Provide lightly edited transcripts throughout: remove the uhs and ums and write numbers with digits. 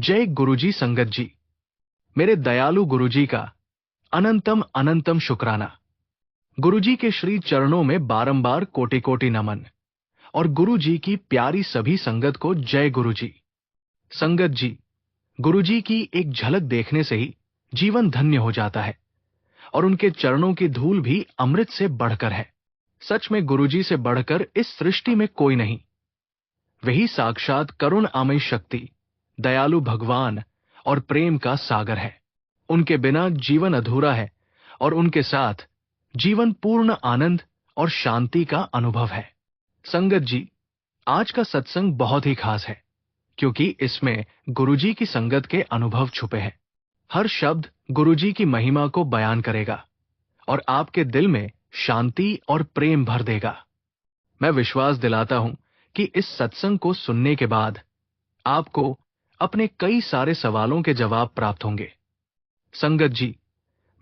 जय गुरुजी संगत जी। मेरे दयालु गुरुजी का अनंतम अनंतम शुक्राना। गुरुजी के श्री चरणों में बारंबार कोटि कोटि नमन। और गुरुजी की प्यारी सभी संगत को जय गुरुजी। संगत जी, गुरुजी की एक झलक देखने से ही जीवन धन्य हो जाता है और उनके चरणों की धूल भी अमृत से बढ़कर है। सच में गुरुजी से बढ़कर इस सृष्टि में कोई नहीं। वही साक्षात करुण आमय शक्ति, दयालु भगवान और प्रेम का सागर है। उनके बिना जीवन अधूरा है और उनके साथ जीवन पूर्ण आनंद और शांति का अनुभव है। संगत जी, आज का सत्संग बहुत ही खास है क्योंकि इसमें गुरुजी की संगत के अनुभव छुपे हैं। हर शब्द गुरुजी की महिमा को बयान करेगा और आपके दिल में शांति और प्रेम भर देगा। मैं विश्वास दिलाता हूं कि इस सत्संग को सुनने के बाद आपको अपने कई सारे सवालों के जवाब प्राप्त होंगे। संगत जी,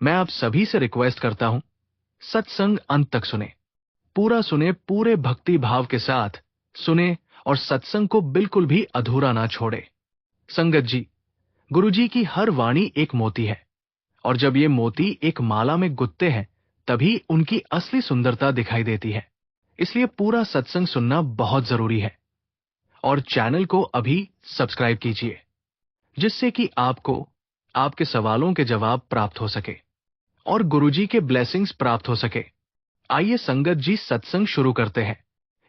मैं आप सभी से रिक्वेस्ट करता हूं, सत्संग अंत तक सुने, पूरा सुने, पूरे भक्ति भाव के साथ सुने और सत्संग को बिल्कुल भी अधूरा ना छोड़े। संगत जी, गुरुजी की हर वाणी एक मोती है और जब ये मोती एक माला में गुथते हैं तभी उनकी असली सुंदरता दिखाई देती है। इसलिए पूरा सत्संग सुनना बहुत जरूरी है और चैनल को अभी सब्सक्राइब कीजिए जिससे कि आपको आपके सवालों के जवाब प्राप्त हो सके और गुरुजी के ब्लेसिंग्स प्राप्त हो सके। आइए संगत जी, सत्संग शुरू करते हैं।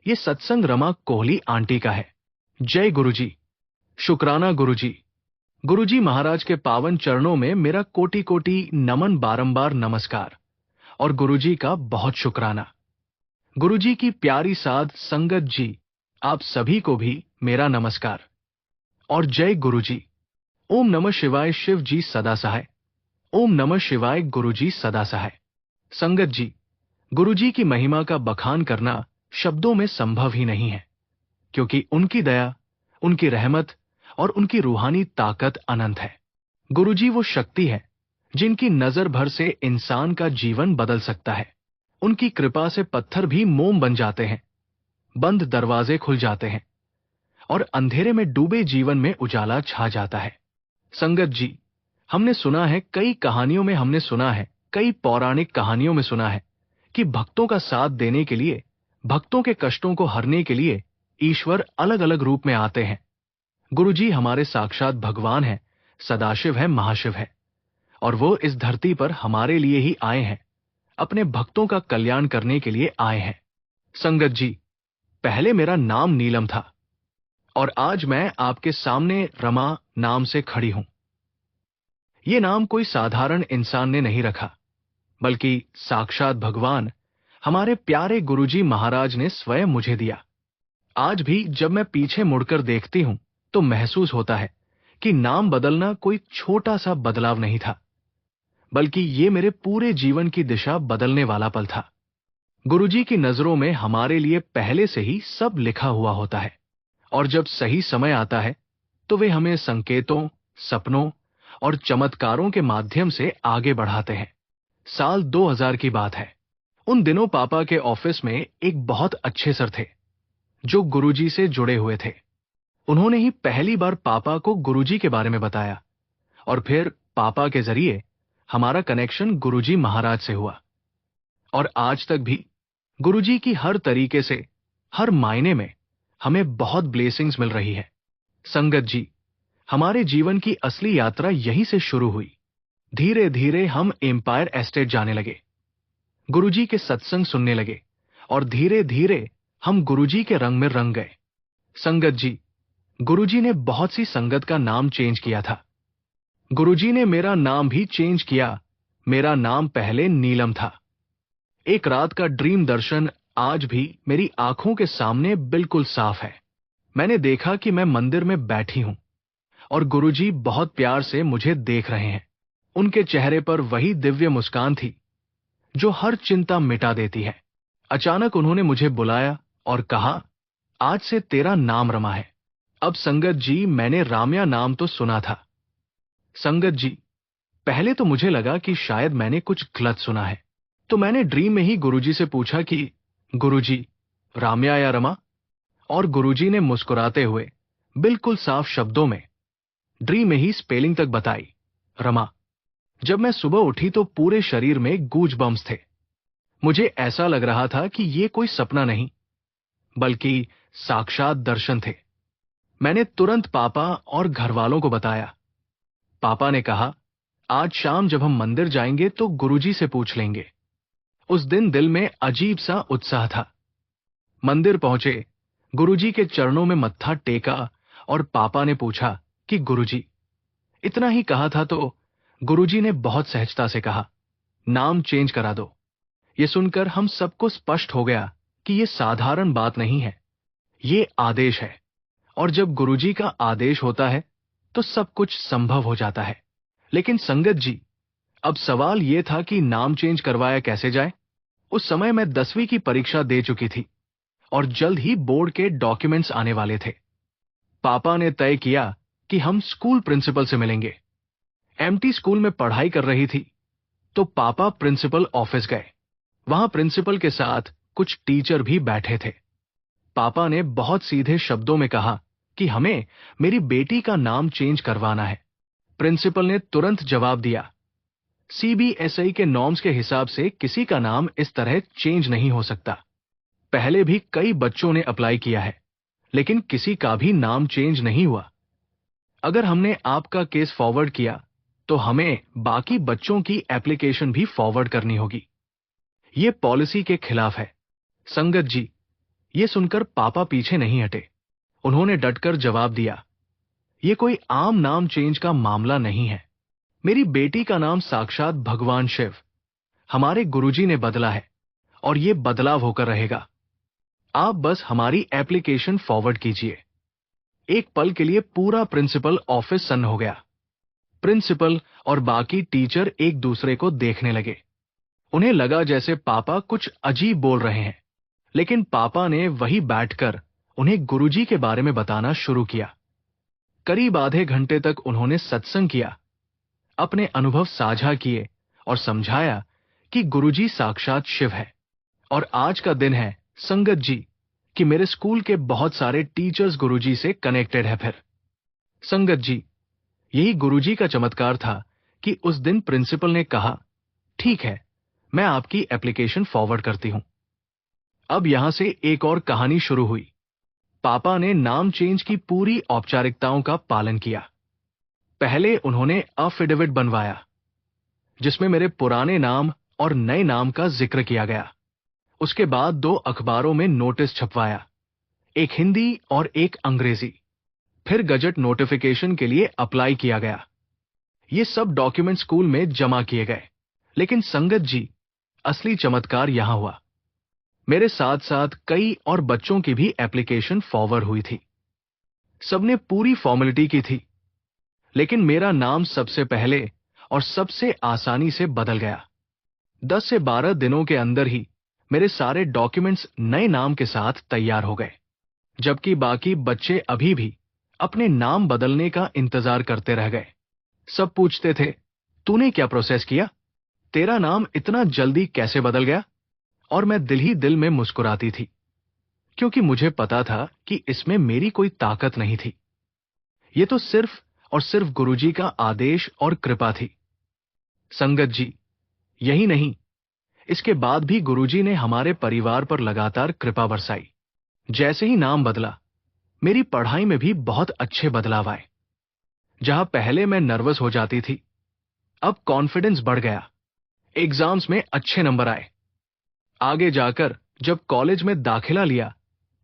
ये सत्संग रमा कोहली आंटी का है। जय गुरुजी। शुक्राना गुरुजी। गुरुजी महाराज के पावन चरणों में मेरा कोटि कोटि नमन, बारंबार नमस्कार और गुरुजी का बहुत शुक्राना। गुरुजी की प्यारी साध संगत जी, आप सभी को भी मेरा नमस्कार और जय गुरुजी। ओम नमः शिवाय, शिव जी सदा सहाय। ओम नमः शिवाय, गुरुजी सदा सहाय। संगत जी, गुरुजी की महिमा का बखान करना शब्दों में संभव ही नहीं है क्योंकि उनकी दया, उनकी रहमत और उनकी रूहानी ताकत अनंत है। गुरुजी वो शक्ति है जिनकी नजर भर से इंसान का जीवन बदल सकता है। उनकी कृपा से पत्थर भी मोम बन जाते हैं, बंद दरवाजे खुल जाते हैं और अंधेरे में डूबे जीवन में उजाला छा जाता है। संगत जी, हमने सुना है, कई कहानियों में हमने सुना है, कई पौराणिक कहानियों में सुना है कि भक्तों का साथ देने के लिए, भक्तों के कष्टों को हरने के लिए ईश्वर अलग अलग रूप में आते हैं। गुरुजी हमारे साक्षात भगवान हैं, सदाशिव है, महाशिव है और वो इस धरती पर हमारे लिए ही आए हैं, अपने भक्तों का कल्याण करने के लिए आए हैं। संगत जी, पहले मेरा नाम नीलम था और आज मैं आपके सामने रमा नाम से खड़ी हूं। ये नाम कोई साधारण इंसान ने नहीं रखा, बल्कि साक्षात भगवान हमारे प्यारे गुरुजी महाराज ने स्वयं मुझे दिया। आज भी जब मैं पीछे मुड़कर देखती हूं तो महसूस होता है कि नाम बदलना कोई छोटा सा बदलाव नहीं था, बल्कि ये मेरे पूरे जीवन की दिशा बदलने वाला पल था। गुरुजी की नजरों में हमारे लिए पहले से ही सब लिखा हुआ होता है और जब सही समय आता है तो वे हमें संकेतों, सपनों और चमत्कारों के माध्यम से आगे बढ़ाते हैं। साल 2000 की बात है। उन दिनों पापा के ऑफिस में एक बहुत अच्छे सर थे जो गुरुजी से जुड़े हुए थे। उन्होंने ही पहली बार पापा को गुरुजी के बारे में बताया और फिर पापा के जरिए हमारा कनेक्शन गुरुजी महाराज से हुआ और आज तक भी गुरुजी की हर तरीके से, हर मायने में हमें बहुत ब्लेसिंग्स मिल रही है। संगत जी, हमारे जीवन की असली यात्रा यहीं से शुरू हुई। धीरे धीरे हम एम्पायर एस्टेट जाने लगे, गुरुजी के सत्संग सुनने लगे और धीरे धीरे हम गुरुजी के रंग में रंग गए। संगत जी, गुरुजी ने बहुत सी संगत का नाम चेंज किया था। गुरुजी ने मेरा नाम भी चेंज किया। मेरा नाम पहले नीलम था। एक रात का ड्रीम दर्शन आज भी मेरी आंखों के सामने बिल्कुल साफ है। मैंने देखा कि मैं मंदिर में बैठी हूं और गुरुजी बहुत प्यार से मुझे देख रहे हैं। उनके चेहरे पर वही दिव्य मुस्कान थी जो हर चिंता मिटा देती है। अचानक उन्होंने मुझे बुलाया और कहा, आज से तेरा नाम रमा है। अब संगत जी, मैंने राम्या नाम तो सुना था। संगत जी, पहले तो मुझे लगा कि शायद मैंने कुछ गलत सुना है, तो मैंने ड्रीम में ही गुरुजी से पूछा कि गुरुजी, राम्या या रमा? और गुरुजी ने मुस्कुराते हुए बिल्कुल साफ शब्दों में ड्रीम में ही स्पेलिंग तक बताई, रमा। जब मैं सुबह उठी तो पूरे शरीर में गूज बम्स थे। मुझे ऐसा लग रहा था कि ये कोई सपना नहीं, बल्कि साक्षात दर्शन थे। मैंने तुरंत पापा और घर वालों को बताया। पापा ने कहा, आज शाम जब हम मंदिर जाएंगे तो गुरुजी से पूछ लेंगे। उस दिन दिल में अजीब सा उत्साह था। मंदिर पहुंचे, गुरुजी के चरणों में मत्था टेका और पापा ने पूछा कि गुरुजी। इतना ही कहा था तो गुरुजी ने बहुत सहजता से कहा, नाम चेंज करा दो। ये सुनकर हम सबको स्पष्ट हो गया कि ये साधारण बात नहीं है, ये आदेश है। और जब गुरुजी का आदेश होता है तो सब कुछ संभव हो जाता है। लेकिन संगत जी, अब सवाल यह था कि नाम चेंज करवाया कैसे जाए। उस समय मैं 10वीं की परीक्षा दे चुकी थी और जल्द ही बोर्ड के डॉक्यूमेंट्स आने वाले थे। पापा ने तय किया कि हम स्कूल प्रिंसिपल से मिलेंगे। एमटी स्कूल में पढ़ाई कर रही थी तो पापा प्रिंसिपल ऑफिस गए। वहां प्रिंसिपल के साथ कुछ टीचर भी बैठे थे। पापा ने बहुत सीधे शब्दों में कहा कि हमें मेरी बेटी का नाम चेंज करवाना है। प्रिंसिपल ने तुरंत जवाब दिया, सीबीएसई के नॉर्म्स के हिसाब से किसी का नाम इस तरह चेंज नहीं हो सकता। पहले भी कई बच्चों ने अप्लाई किया है, लेकिन किसी का भी नाम चेंज नहीं हुआ। अगर हमने आपका केस फॉरवर्ड किया तो हमें बाकी बच्चों की एप्लीकेशन भी फॉरवर्ड करनी होगी। ये पॉलिसी के खिलाफ है। संगत जी, ये सुनकर पापा पीछे नहीं हटे। उन्होंने डटकर जवाब दिया, ये कोई आम नाम चेंज का मामला नहीं है। मेरी बेटी का नाम साक्षात भगवान शिव, हमारे गुरुजी ने बदला है और ये बदलाव होकर रहेगा। आप बस हमारी एप्लीकेशन फॉरवर्ड कीजिए। एक पल के लिए पूरा प्रिंसिपल ऑफिस सन्न हो गया। प्रिंसिपल और बाकी टीचर एक दूसरे को देखने लगे। उन्हें लगा जैसे पापा कुछ अजीब बोल रहे हैं, लेकिन पापा ने वहीं बैठकर उन्हें गुरुजी के बारे में बताना शुरू किया। करीब आधे घंटे तक उन्होंने सत्संग किया, अपने अनुभव साझा किए और समझाया कि गुरुजी साक्षात शिव है। और आज का दिन है संगत जी कि मेरे स्कूल के बहुत सारे टीचर्स गुरुजी से कनेक्टेड है। फिर संगत जी, यही गुरुजी का चमत्कार था कि उस दिन प्रिंसिपल ने कहा, ठीक है, मैं आपकी एप्लीकेशन फॉरवर्ड करती हूं। अब यहां से एक और कहानी शुरू हुई। पापा ने नाम चेंज की पूरी औपचारिकताओं का पालन किया। पहले उन्होंने अफिडेविट बनवाया, जिसमें मेरे पुराने नाम और नए नाम का जिक्र किया गया। उसके बाद 2 अखबारों में नोटिस छपवाया, एक हिंदी और एक अंग्रेजी। फिर गजट नोटिफिकेशन के लिए अप्लाई किया गया। ये सब डॉक्यूमेंट स्कूल में जमा किए गए। लेकिन संगत जी, असली चमत्कार यहां हुआ। मेरे साथ साथ कई और बच्चों की भी एप्लीकेशन फॉरवर्ड हुई थी। सबने पूरी फॉर्मेलिटी की थी, लेकिन मेरा नाम सबसे पहले और सबसे आसानी से बदल गया। 10 से 12 दिनों के अंदर ही मेरे सारे डॉक्यूमेंट्स नए नाम के साथ तैयार हो गए, जबकि बाकी बच्चे अभी भी अपने नाम बदलने का इंतजार करते रह गए। सब पूछते थे, तूने क्या प्रोसेस किया? तेरा नाम इतना जल्दी कैसे बदल गया? और मैं दिल ही दिल में मुस्कुराती थी, क्योंकि मुझे पता था कि इसमें मेरी कोई ताकत नहीं थी। ये तो सिर्फ और सिर्फ गुरुजी का आदेश और कृपा थी। संगत जी, यही नहीं, इसके बाद भी गुरुजी ने हमारे परिवार पर लगातार कृपा बरसाई। जैसे ही नाम बदला, मेरी पढ़ाई में भी बहुत अच्छे बदलाव आए। जहां पहले मैं नर्वस हो जाती थी, अब कॉन्फिडेंस बढ़ गया। एग्जाम्स में अच्छे नंबर आए। आगे जाकर जब कॉलेज में दाखिला लिया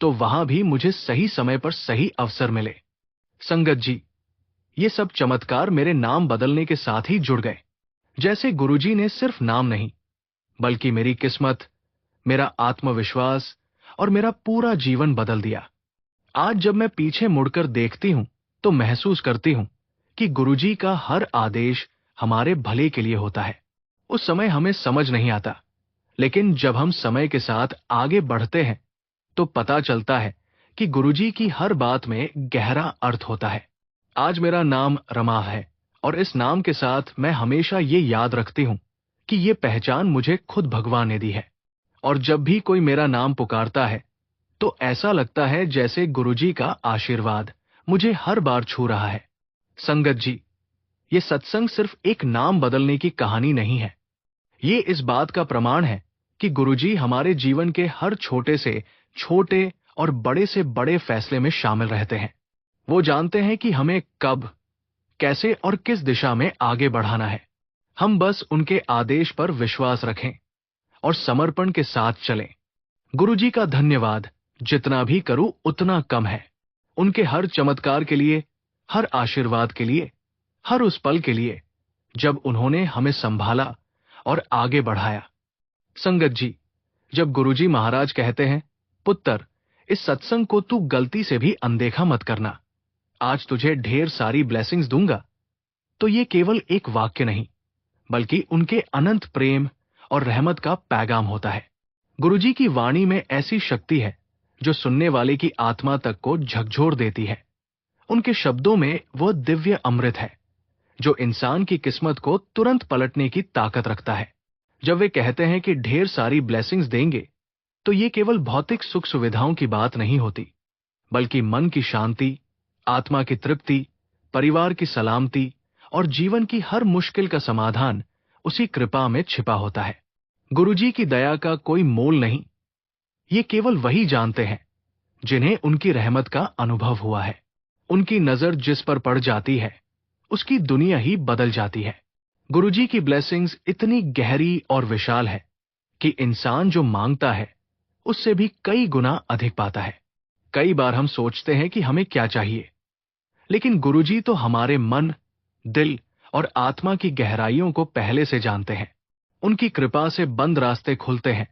तो वहां भी मुझे सही समय पर सही अवसर मिले। संगत जी, ये सब चमत्कार मेरे नाम बदलने के साथ ही जुड़ गए। जैसे गुरुजी ने सिर्फ नाम नहीं, बल्कि मेरी किस्मत, मेरा आत्मविश्वास और मेरा पूरा जीवन बदल दिया। आज जब मैं पीछे मुड़कर देखती हूं तो महसूस करती हूं कि गुरुजी का हर आदेश हमारे भले के लिए होता है। उस समय हमें समझ नहीं आता, लेकिन जब हम समय के साथ आगे बढ़ते हैं तो पता चलता है कि गुरुजी की हर बात में गहरा अर्थ होता है। आज मेरा नाम रमा है और इस नाम के साथ मैं हमेशा ये याद रखती हूं कि ये पहचान मुझे खुद भगवान ने दी है। और जब भी कोई मेरा नाम पुकारता है तो ऐसा लगता है जैसे गुरुजी का आशीर्वाद मुझे हर बार छू रहा है। संगत जी, ये सत्संग सिर्फ एक नाम बदलने की कहानी नहीं है। ये इस बात का प्रमाण है कि गुरुजी हमारे जीवन के हर छोटे से छोटे और बड़े से बड़े फैसले में शामिल रहते हैं। वो जानते हैं कि हमें कब, कैसे और किस दिशा में आगे बढ़ाना है। हम बस उनके आदेश पर विश्वास रखें और समर्पण के साथ चलें। गुरुजी का धन्यवाद जितना भी करूं उतना कम है। उनके हर चमत्कार के लिए, हर आशीर्वाद के लिए, हर उस पल के लिए जब उन्होंने हमें संभाला और आगे बढ़ाया। संगत जी, जब गुरुजी महाराज कहते हैं, पुत्र, इस सत्संग को तू गलती से भी अनदेखा मत करना, आज तुझे ढेर सारी ब्लेसिंग्स दूंगा, तो ये केवल एक वाक्य नहीं, बल्कि उनके अनंत प्रेम और रहमत का पैगाम होता है। गुरुजी की वाणी में ऐसी शक्ति है जो सुनने वाले की आत्मा तक को झकझोर देती है। उनके शब्दों में वह दिव्य अमृत है जो इंसान की किस्मत को तुरंत पलटने की ताकत रखता है। जब वे कहते हैं कि ढेर सारी ब्लेसिंग्स देंगे, तो ये केवल भौतिक सुख सुविधाओं की बात नहीं होती, बल्कि मन की शांति, आत्मा की तृप्ति, परिवार की सलामती और जीवन की हर मुश्किल का समाधान उसी कृपा में छिपा होता है। गुरुजी की दया का कोई मोल नहीं, ये केवल वही जानते हैं जिन्हें उनकी रहमत का अनुभव हुआ है। उनकी नजर जिस पर पड़ जाती है, उसकी दुनिया ही बदल जाती है। गुरुजी की ब्लेसिंग्स इतनी गहरी और विशाल है कि इंसान जो मांगता है, उससे भी कई गुना अधिक पाता है। कई बार हम सोचते हैं कि हमें क्या चाहिए, लेकिन गुरुजी तो हमारे मन, दिल और आत्मा की गहराइयों को पहले से जानते हैं। उनकी कृपा से बंद रास्ते खुलते हैं,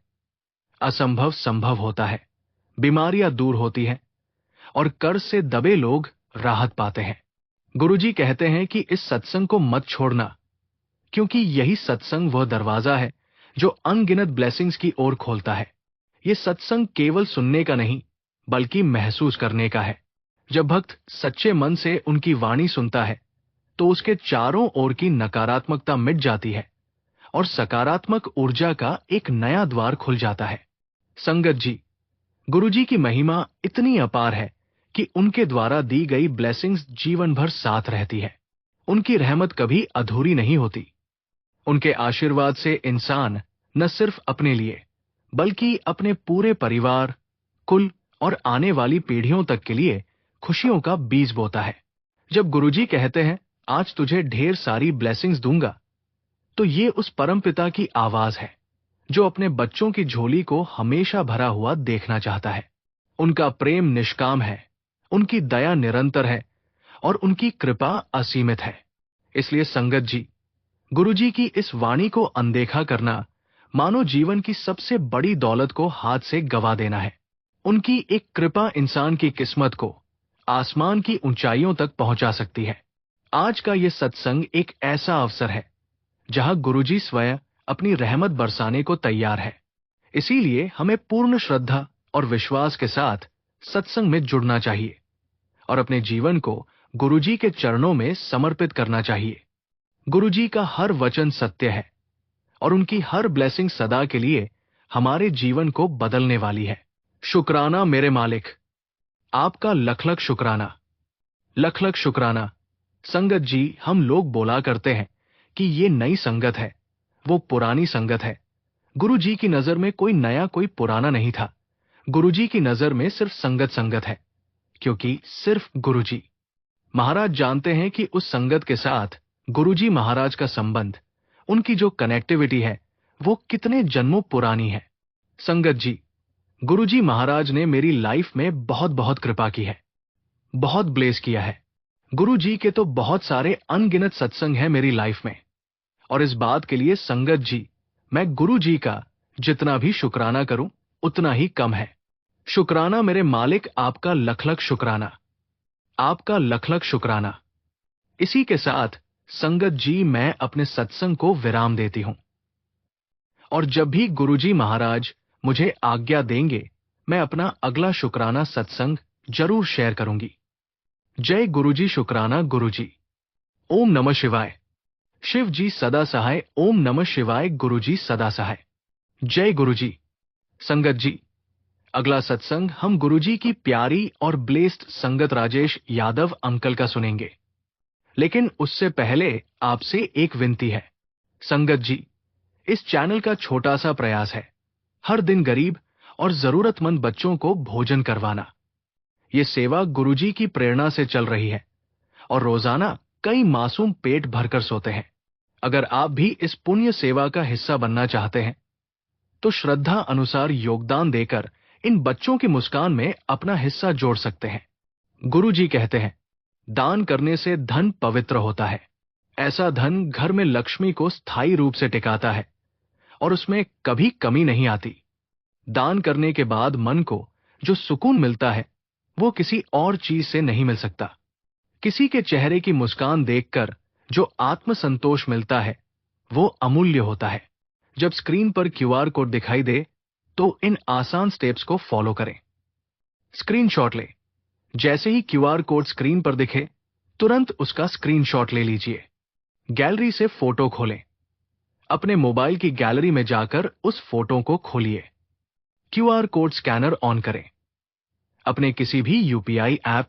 असंभव संभव होता है, बीमारियां दूर होती हैं और कर्ज से दबे लोग राहत पाते हैं। गुरुजी कहते हैं कि इस सत्संग को मत छोड़ना, क्योंकि यही सत्संग वह दरवाजा है जो अनगिनत ब्लेसिंग्स की ओर खोलता है। ये सत्संग केवल सुनने का नहीं, बल्कि महसूस करने का है। जब भक्त सच्चे मन से उनकी वाणी सुनता है, तो उसके चारों ओर की नकारात्मकता मिट जाती है और सकारात्मक ऊर्जा का एक नया द्वार खुल जाता है। संगत जी, गुरुजी की महिमा इतनी अपार है कि उनके द्वारा दी गई ब्लेसिंग्स जीवन भर साथ रहती है। उनकी रहमत कभी अधूरी नहीं होती। उनके आशीर्वाद से इंसान न सिर्फ अपने लिए, बल्कि अपने पूरे परिवार, कुल और आने वाली पीढ़ियों तक के लिए खुशियों का बीज बोता है। जब गुरुजी कहते हैं, आज तुझे ढेर सारी ब्लेसिंग्स दूंगा, तो ये उस परमपिता की आवाज है जो अपने बच्चों की झोली को हमेशा भरा हुआ देखना चाहता है। उनका प्रेम निष्काम है, उनकी दया निरंतर है और उनकी कृपा असीमित है। इसलिए संगत जी, गुरुजी की इस वाणी को अनदेखा करना मानो जीवन की सबसे बड़ी दौलत को हाथ से गवा देना है। उनकी एक कृपा इंसान की किस्मत को आसमान की ऊंचाइयों तक पहुंचा सकती है। आज का यह सत्संग एक ऐसा अवसर है जहां गुरुजी स्वयं अपनी रहमत बरसाने को तैयार है। इसीलिए हमें पूर्ण श्रद्धा और विश्वास के साथ सत्संग में जुड़ना चाहिए और अपने जीवन को गुरुजी के चरणों में समर्पित करना चाहिए। गुरुजी का हर वचन सत्य है और उनकी हर ब्लेसिंग सदा के लिए हमारे जीवन को बदलने वाली है। शुक्राना मेरे मालिक, आपका लख लख शुक्राना, लख लख शुक्राना। संगत जी, हम लोग बोला करते हैं कि ये नई संगत है, वो पुरानी संगत है। गुरुजी की नजर में कोई नया कोई पुराना नहीं था। गुरुजी की नजर में सिर्फ संगत संगत है, क्योंकि सिर्फ गुरुजी महाराज जानते हैं कि उस संगत के साथ गुरुजी महाराज का संबंध, उनकी जो कनेक्टिविटी है, वो कितने जन्मों पुरानी है। संगत जी, गुरुजी महाराज ने मेरी लाइफ में बहुत बहुत कृपा की है, बहुत ब्लेस किया है। गुरुजी के तो बहुत सारे अनगिनत सत्संग हैं मेरी लाइफ में, और इस बात के लिए संगत जी, मैं गुरुजी का जितना भी शुक्राना करूं उतना ही कम है। शुक्राना मेरे मालिक, आपका लख लख शुक्राना, आपका लख लख शुक्राना। इसी के साथ संगत जी, मैं अपने सत्संग को विराम देती हूं, और जब भी गुरुजी महाराज मुझे आज्ञा देंगे, मैं अपना अगला शुक्राना सत्संग जरूर शेयर करूंगी। जय गुरुजी, शुक्राना गुरुजी। ओम नमः शिवाय। शिव जी सदा सहाय। ओम नमः शिवाय। गुरुजी सदा सहाय। जय गुरुजी। संगत जी, अगला सत्संग हम गुरुजी की प्यारी और ब्लेस्ड संगत राजेश यादव अंकल का सुनेंगे। लेकिन उससे पहले आपसे एक विनती है। संगत जी, इस चैनल का छोटा सा प्रयास है हर दिन गरीब और जरूरतमंद बच्चों को भोजन करवाना। ये सेवा गुरुजी की प्रेरणा से चल रही है और रोजाना कई मासूम पेट भरकर सोते हैं। अगर आप भी इस पुण्य सेवा का हिस्सा बनना चाहते हैं तो श्रद्धा अनुसार योगदान देकर इन बच्चों की मुस्कान में अपना हिस्सा जोड़ सकते हैं। गुरुजी कहते हैं, दान करने से धन पवित्र होता है। ऐसा धन घर में लक्ष्मी को स्थायी रूप से टिकाता है और उसमें कभी कमी नहीं आती। दान करने के बाद मन को जो सुकून मिलता है वो किसी और चीज से नहीं मिल सकता। किसी के चेहरे की मुस्कान देखकर जो आत्मसंतोष मिलता है वो अमूल्य होता है। जब स्क्रीन पर क्यूआर कोड दिखाई दे तो इन आसान स्टेप्स को फॉलो करें। स्क्रीनशॉट लें। जैसे ही क्यूआर कोड स्क्रीन पर दिखे तुरंत उसका स्क्रीनशॉट ले लीजिए। गैलरी से फोटो खोलें। अपने मोबाइल की गैलरी में जाकर उस फोटो को खोलिए। क्यूआर कोड स्कैनर ऑन करें। अपने किसी भी यूपीआई ऐप,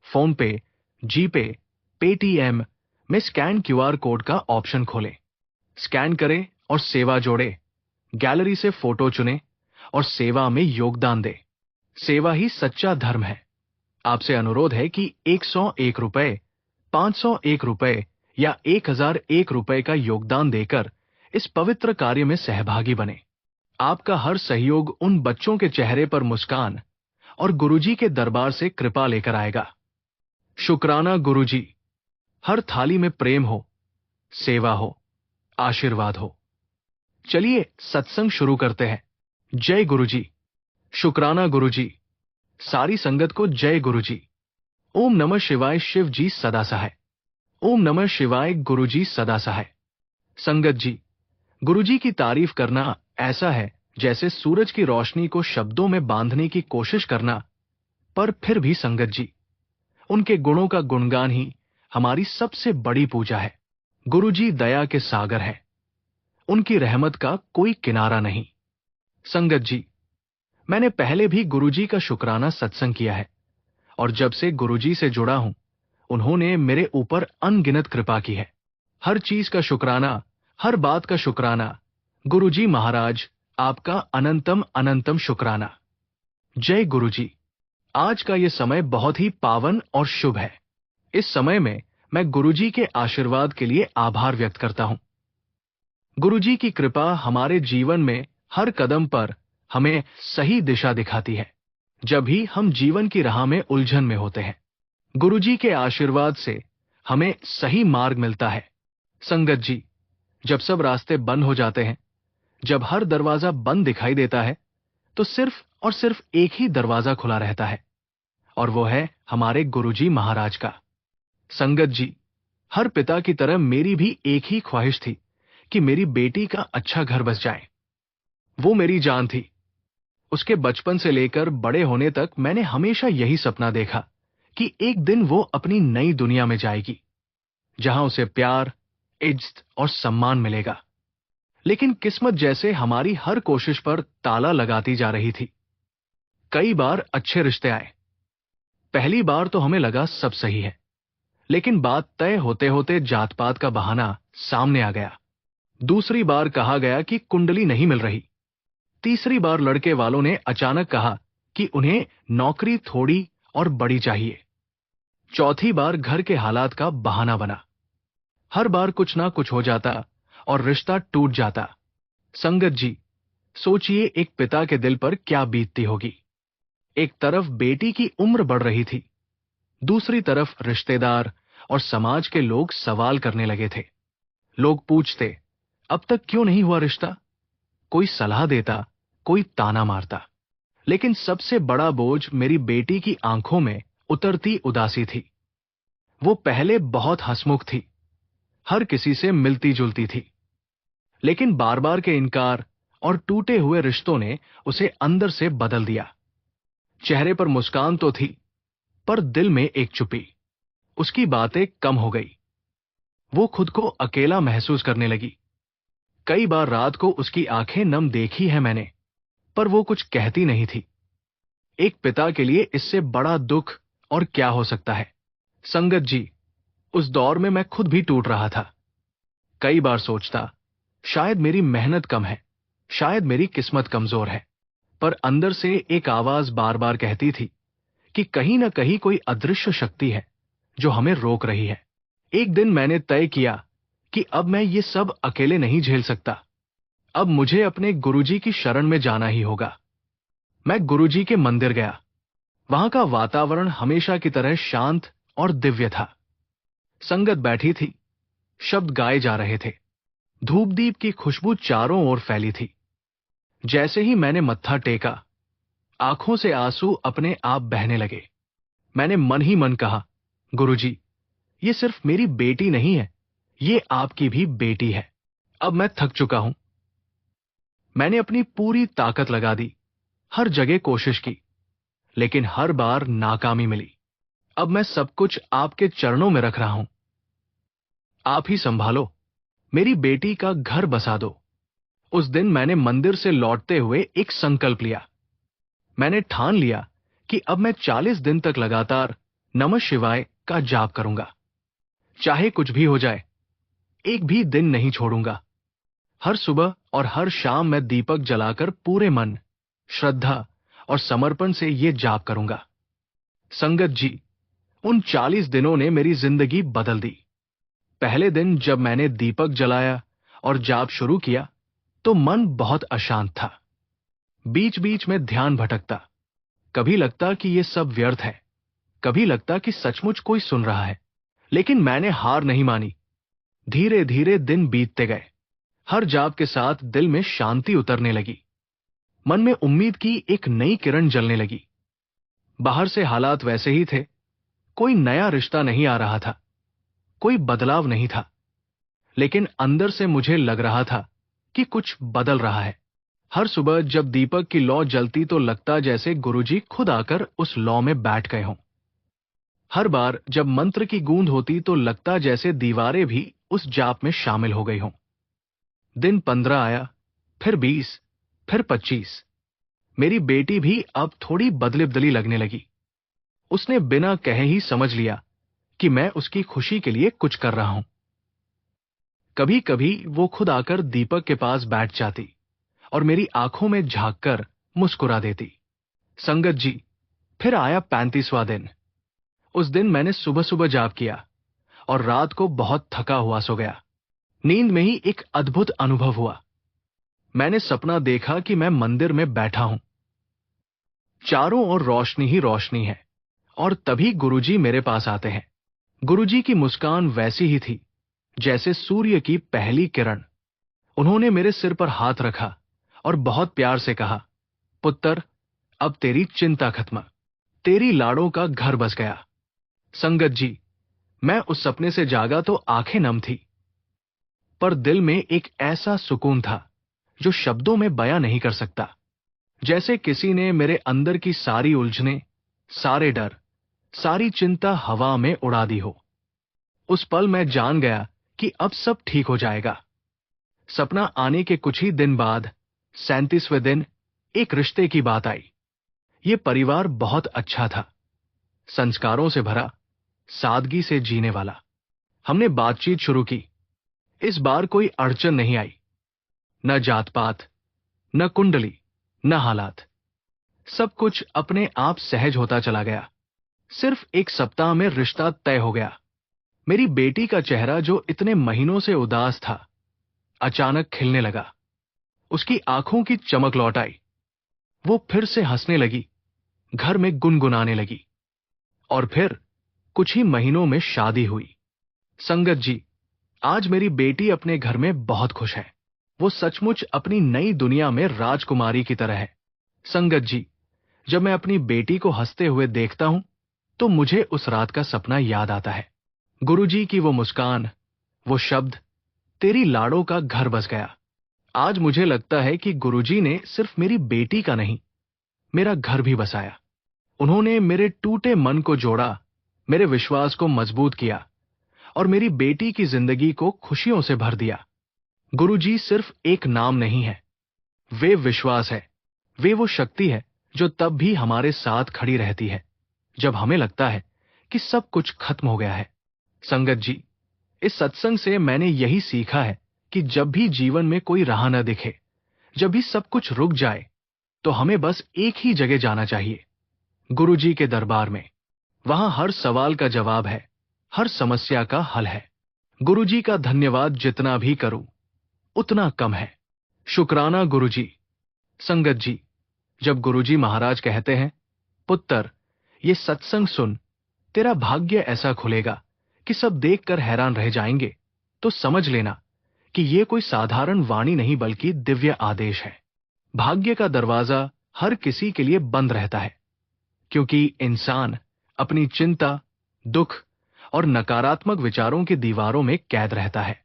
फोन पे, जीपे, पेटीएम में स्कैन क्यूआर कोड का ऑप्शन खोलें। स्कैन करें और सेवा जोड़े। गैलरी से फोटो चुनें और सेवा में योगदान दें। सेवा ही सच्चा धर्म है। आपसे अनुरोध है कि 101 रुपए, 501 रुपए या 1001 रुपए का योगदान देकर इस पवित्र कार्य में सहभागी बने। आपका हर सहयोग उन बच्चों के चेहरे पर मुस्कान और गुरुजी के दरबार से कृपा लेकर आएगा। शुक्राना गुरुजी। हर थाली में प्रेम हो, सेवा हो, आशीर्वाद हो। चलिए सत्संग शुरू करते हैं। जय गुरुजी। शुक्राना गुरुजी। सारी संगत को जय गुरुजी। ओम नमः शिवाय। शिव जी सदा सहाय। ओम नमः शिवाय। गुरुजी सदा सहाय। संगत जी, गुरुजी की तारीफ करना ऐसा है जैसे सूरज की रोशनी को शब्दों में बांधने की कोशिश करना, पर फिर भी संगत जी, उनके गुणों का गुणगान ही हमारी सबसे बड़ी पूजा है। गुरुजी दया के सागर है। उनकी रहमत का कोई किनारा नहीं। संगत जी, मैंने पहले भी गुरुजी का शुक्राना सत्संग किया है और जब से गुरुजी से जुड़ा हूं, उन्होंने मेरे ऊपर अनगिनत कृपा की है। हर चीज का शुक्राना, हर बात का शुक्राना। गुरुजी महाराज, आपका अनंतम अनंतम शुक्राना। जय गुरुजी। आज का ये समय बहुत ही पावन और शुभ है। इस समय में मैं गुरुजी के आशीर्वाद के लिए आभार व्यक्त करता हूं। गुरुजी की कृपा हमारे जीवन में हर कदम पर हमें सही दिशा दिखाती है जब भी हम जीवन की राह में उलझन में होते हैं। गुरुजी के आशीर्वाद से हमें सही मार्ग मिलता है। संगत जी, जब सब रास्ते बंद हो जाते हैं, जब हर दरवाजा बंद दिखाई देता है, तो सिर्फ और सिर्फ एक ही दरवाजा खुला रहता है और वो है हमारे गुरुजी महाराज का। संगत जी, हर पिता की तरह मेरी भी एक ही ख्वाहिश थी कि मेरी बेटी का अच्छा घर बस जाए। वो मेरी जान थी। उसके बचपन से लेकर बड़े होने तक मैंने हमेशा यही सपना देखा कि एक दिन वो अपनी नई दुनिया में जाएगी, जहां उसे प्यार, इज्जत और सम्मान मिलेगा। लेकिन किस्मत जैसे हमारी हर कोशिश पर ताला लगाती जा रही थी। कई बार अच्छे रिश्ते आए। पहली बार तो हमें लगा सब सही है, लेकिन बात तय होते होते जात पात का बहाना सामने आ गया। दूसरी बार कहा गया कि कुंडली नहीं मिल रही। तीसरी बार लड़के वालों ने अचानक कहा कि उन्हें नौकरी थोड़ी और बड़ी चाहिए। चौथी बार घर के हालात का बहाना बना। हर बार कुछ ना कुछ हो जाता और रिश्ता टूट जाता। संगत जी, सोचिए एक पिता के दिल पर क्या बीतती होगी। एक तरफ बेटी की उम्र बढ़ रही थी, दूसरी तरफ रिश्तेदार और समाज के लोग सवाल करने लगे थे। लोग पूछते, अब तक क्यों नहीं हुआ रिश्ता? कोई सलाह देता, कोई ताना मारता। लेकिन सबसे बड़ा बोझ मेरी बेटी की आंखों में उतरती उदासी थी। वो पहले बहुत हंसमुख थी, हर किसी से मिलती जुलती थी, लेकिन बार बार के इनकार और टूटे हुए रिश्तों ने उसे अंदर से बदल दिया। चेहरे पर मुस्कान तो थी, पर दिल में एक चुप्पी। उसकी बातें कम हो गई। वो खुद को अकेला महसूस करने लगी। कई बार रात को उसकी आंखें नम देखी है मैंने, पर वो कुछ कहती नहीं थी। एक पिता के लिए इससे बड़ा दुख और क्या हो सकता है। संगत जी, उस दौर में मैं खुद भी टूट रहा था। कई बार सोचता, शायद मेरी मेहनत कम है, शायद मेरी किस्मत कमजोर है। पर अंदर से एक आवाज बार बार कहती थी कि कहीं ना कहीं कोई अदृश्य शक्ति है जो हमें रोक रही है। एक दिन मैंने तय किया कि अब मैं ये सब अकेले नहीं झेल सकता। अब मुझे अपने गुरुजी की शरण में जाना ही होगा। मैं गुरुजी के मंदिर गया। वहां का वातावरण हमेशा की तरह शांत और दिव्य था। संगत बैठी थी, शब्द गाए जा रहे थे, धूप दीप की खुशबू चारों ओर फैली थी। जैसे ही मैंने मत्था टेका, आंखों से आंसू अपने आप बहने लगे। मैंने मन ही मन कहा, गुरुजी, ये सिर्फ मेरी बेटी नहीं है, ये आपकी भी बेटी है। अब मैं थक चुका हूं। मैंने अपनी पूरी ताकत लगा दी, हर जगह कोशिश की, लेकिन हर बार नाकामी मिली। अब मैं सब कुछ आपके चरणों में रख रहा हूं। आप ही संभालो, मेरी बेटी का घर बसा दो। उस दिन मैंने मंदिर से लौटते हुए एक संकल्प लिया। मैंने ठान लिया कि अब मैं 40 दिन तक लगातार नमः शिवाय का जाप करूंगा। चाहे कुछ भी हो जाए, एक भी दिन नहीं छोड़ूंगा। हर सुबह और हर शाम मैं दीपक जलाकर पूरे मन, श्रद्धा और समर्पण से ये जाप करूंगा। संगत जी, उन 40 दिनों ने मेरी जिंदगी बदल दी। पहले दिन जब मैंने दीपक जलाया और जाप शुरू किया, तो मन बहुत अशांत था। बीच बीच में ध्यान भटकता। कभी लगता कि ये सब व्यर्थ है, कभी लगता कि सचमुच कोई सुन रहा है। लेकिन मैंने हार नहीं मानी। धीरे धीरे दिन बीतते गए। हर जाप के साथ दिल में शांति उतरने लगी। मन में उम्मीद की एक नई किरण जलने लगी। बाहर से हालात वैसे ही थे। कोई नया रिश्ता नहीं आ रहा था, कोई बदलाव नहीं था, लेकिन अंदर से मुझे लग रहा था कि कुछ बदल रहा है। हर सुबह जब दीपक की लौ जलती तो लगता जैसे गुरुजी खुद आकर उस लौ में बैठ गए हों। हर बार जब मंत्र की गूंज होती तो लगता जैसे दीवारें भी उस जाप में शामिल हो गई हों। दिन 15 आया, फिर 20, फिर 25। मेरी बेटी भी अब थोड़ी बदली बदली लगने लगी। उसने बिना कहे ही समझ लिया कि मैं उसकी खुशी के लिए कुछ कर रहा हूं। कभी कभी वो खुद आकर दीपक के पास बैठ जाती और मेरी आंखों में झांककर मुस्कुरा देती। संगत जी, फिर आया 35वां दिन। उस दिन मैंने सुबह सुबह जाप किया और रात को बहुत थका हुआ सो गया। नींद में ही एक अद्भुत अनुभव हुआ। मैंने सपना देखा कि मैं मंदिर में बैठा हूं, चारों ओर रोशनी ही रोशनी है, और तभी गुरुजी मेरे पास आते हैं। गुरुजी की मुस्कान वैसी ही थी जैसे सूर्य की पहली किरण। उन्होंने मेरे सिर पर हाथ रखा और बहुत प्यार से कहा, पुत्र, अब तेरी चिंता खत्म, तेरी लाड़ों का घर बस गया। संगत जी, मैं उस सपने से जागा तो आंखें नम थी, पर दिल में एक ऐसा सुकून था जो शब्दों में बयां नहीं कर सकता। जैसे किसी ने मेरे अंदर की सारी उलझने, सारे डर, सारी चिंता हवा में उड़ा दी हो। उस पल मैं जान गया कि अब सब ठीक हो जाएगा। सपना आने के कुछ ही दिन बाद 37वें दिन एक रिश्ते की बात आई। ये परिवार बहुत अच्छा था, संस्कारों से भरा, सादगी से जीने वाला। हमने बातचीत शुरू की। इस बार कोई अड़चन नहीं आई, न जात पात, न कुंडली, न हालात। सब कुछ अपने आप सहज होता चला गया। सिर्फ एक सप्ताह में रिश्ता तय हो गया। मेरी बेटी का चेहरा जो इतने महीनों से उदास था, अचानक खिलने लगा। उसकी आंखों की चमक लौट आई। वो फिर से हंसने लगी, घर में गुनगुनाने लगी। और फिर कुछ ही महीनों में शादी हुई। संगत जी, आज मेरी बेटी अपने घर में बहुत खुश है। वो सचमुच अपनी नई दुनिया में राजकुमारी की तरह है। संगत जी, जब मैं अपनी बेटी को हंसते हुए देखता हूं, तो मुझे उस रात का सपना याद आता है। गुरुजी की वो मुस्कान, वो शब्द, तेरी लाड़ों का घर बस गया। आज मुझे लगता है कि गुरुजी ने सिर्फ मेरी बेटी का नहीं, मेरा घर भी बसाया। उन्होंने मेरे टूटे मन को जोड़ा, मेरे विश्वास को मजबूत किया और मेरी बेटी की जिंदगी को खुशियों से भर दिया। गुरुजी सिर्फ एक नाम नहीं है, वे विश्वास है। वे वो शक्ति है जो तब भी हमारे साथ खड़ी रहती है जब हमें लगता है कि सब कुछ खत्म हो गया है। संगत जी, इस सत्संग से मैंने यही सीखा है कि जब भी जीवन में कोई राह न दिखे, जब भी सब कुछ रुक जाए, तो हमें बस एक ही जगह जाना चाहिए, गुरुजी के दरबार में। वहां हर सवाल का जवाब है, हर समस्या का हल है। गुरुजी का धन्यवाद जितना भी करूं, उतना कम है। शुक्राना गुरुजी। संगत जी, जब गुरुजी महाराज कहते हैं, पुत्र, ये सत्संग सुन, तेरा भाग्य ऐसा खुलेगा कि सब देखकर हैरान रह जाएंगे, तो समझ लेना कि ये कोई साधारण वाणी नहीं बल्कि दिव्य आदेश है। भाग्य का दरवाजा हर किसी के लिए बंद रहता है, क्योंकि इंसान अपनी चिंता, दुख और नकारात्मक विचारों की दीवारों में कैद रहता है।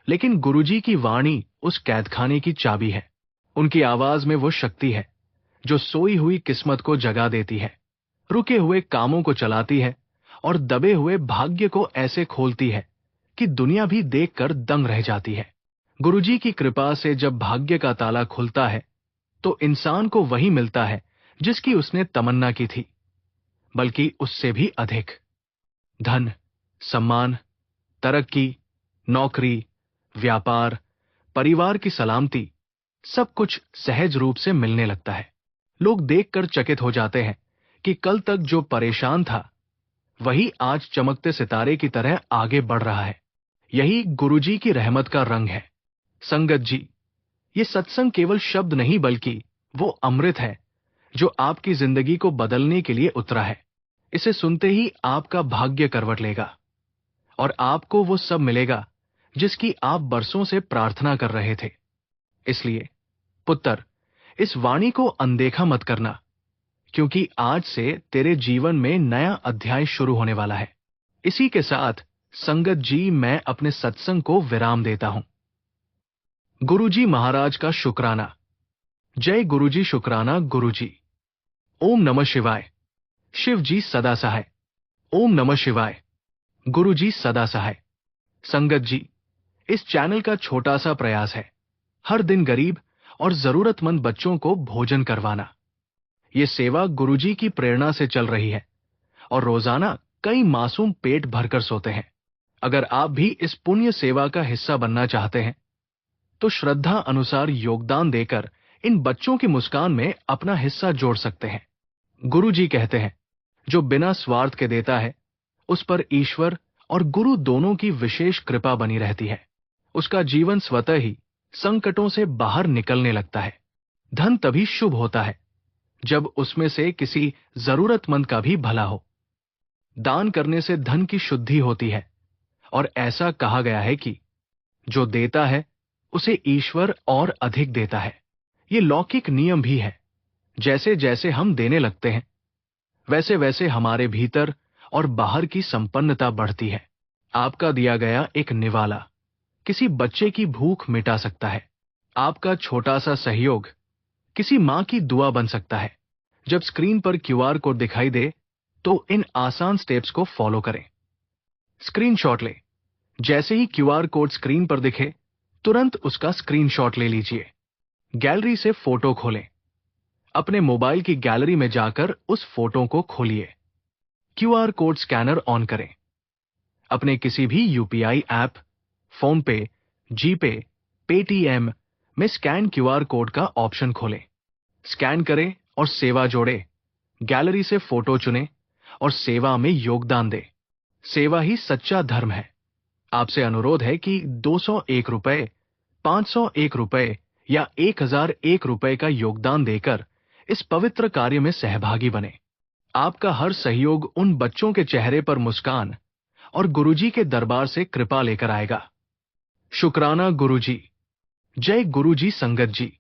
लेकिन गुरुजी की वाणी उस कैदखाने की चाबी है। उनकी आवाज में वो शक्ति है जो सोई हुई किस्मत को जगा देती है, रुके हुए कामों को चलाती है और दबे हुए भाग्य को ऐसे खोलती है कि दुनिया भी देखकर दंग रह जाती है। गुरुजी की कृपा से जब भाग्य का ताला खुलता है, तो इंसान को वही मिलता है जिसकी उसने तमन्ना की थी, बल्कि उससे भी अधिक। धन, सम्मान, तरक्की, नौकरी, व्यापार, परिवार की सलामती, सब कुछ सहज रूप से मिलने लगता है। लोग देखकर चकित हो जाते हैं कि कल तक जो परेशान था, वही आज चमकते सितारे की तरह आगे बढ़ रहा है। यही गुरुजी की रहमत का रंग है। संगत जी, ये सत्संग केवल शब्द नहीं बल्कि वो अमृत है जो आपकी जिंदगी को बदलने के लिए उतरा है। इसे सुनते ही आपका भाग्य करवट लेगा और आपको वो सब मिलेगा जिसकी आप बरसों से प्रार्थना कर रहे थे। इसलिए पुत्र, इस वाणी को अनदेखा मत करना, क्योंकि आज से तेरे जीवन में नया अध्याय शुरू होने वाला है। इसी के साथ संगत जी, मैं अपने सत्संग को विराम देता हूं। गुरुजी महाराज का शुक्राना। जय गुरुजी। शुक्राना गुरुजी। ओम नमः शिवाय। शिव जी सदा सहाय। ओम नमः शिवाय। गुरुजी सदा सहाय। संगत जी, इस चैनल का छोटा सा प्रयास है हर दिन गरीब और जरूरतमंद बच्चों को भोजन करवाना। ये सेवा गुरुजी की प्रेरणा से चल रही है और रोजाना कई मासूम पेट भरकर सोते हैं। अगर आप भी इस पुण्य सेवा का हिस्सा बनना चाहते हैं, तो श्रद्धा अनुसार योगदान देकर इन बच्चों की मुस्कान में अपना हिस्सा जोड़ सकते हैं। गुरुजी कहते हैं, जो बिना स्वार्थ के देता है, उस पर ईश्वर और गुरु दोनों की विशेष कृपा बनी रहती है। उसका जीवन स्वतः ही संकटों से बाहर निकलने लगता है। धन तभी शुभ होता है जब उसमें से किसी जरूरतमंद का भी भला हो। दान करने से धन की शुद्धि होती है और ऐसा कहा गया है कि जो देता है उसे ईश्वर और अधिक देता है। ये लौकिक नियम भी है। जैसे जैसे हम देने लगते हैं, वैसे वैसे हमारे भीतर और बाहर की संपन्नता बढ़ती है। आपका दिया गया एक निवाला किसी बच्चे की भूख मिटा सकता है। आपका छोटा सा सहयोग किसी मां की दुआ बन सकता है। जब स्क्रीन पर क्यूआर कोड दिखाई दे, तो इन आसान स्टेप्स को फॉलो करें। स्क्रीनशॉट लें। जैसे ही क्यूआर कोड स्क्रीन पर दिखे, तुरंत उसका स्क्रीनशॉट ले लीजिए। गैलरी से फोटो खोलें। अपने मोबाइल की गैलरी में जाकर उस फोटो को खोलिए। क्यूआर कोड स्कैनर ऑन करें। अपने किसी भी यूपीआई ऐप, फोन पे, जीपे, पेटीएम में स्कैन क्यूआर कोड का ऑप्शन खोलें। स्कैन करें और सेवा जोड़ें। गैलरी से फोटो चुनें और सेवा में योगदान दें। सेवा ही सच्चा धर्म है। आपसे अनुरोध है कि 201 रुपए, 501 रुपए या 1001 रुपए का योगदान देकर इस पवित्र कार्य में सहभागी बने। आपका हर सहयोग उन बच्चों के चेहरे पर मुस्कान और गुरुजी के दरबार से कृपा लेकर आएगा। शुक्राना गुरुजी। जय गुरुजी। संगत जी।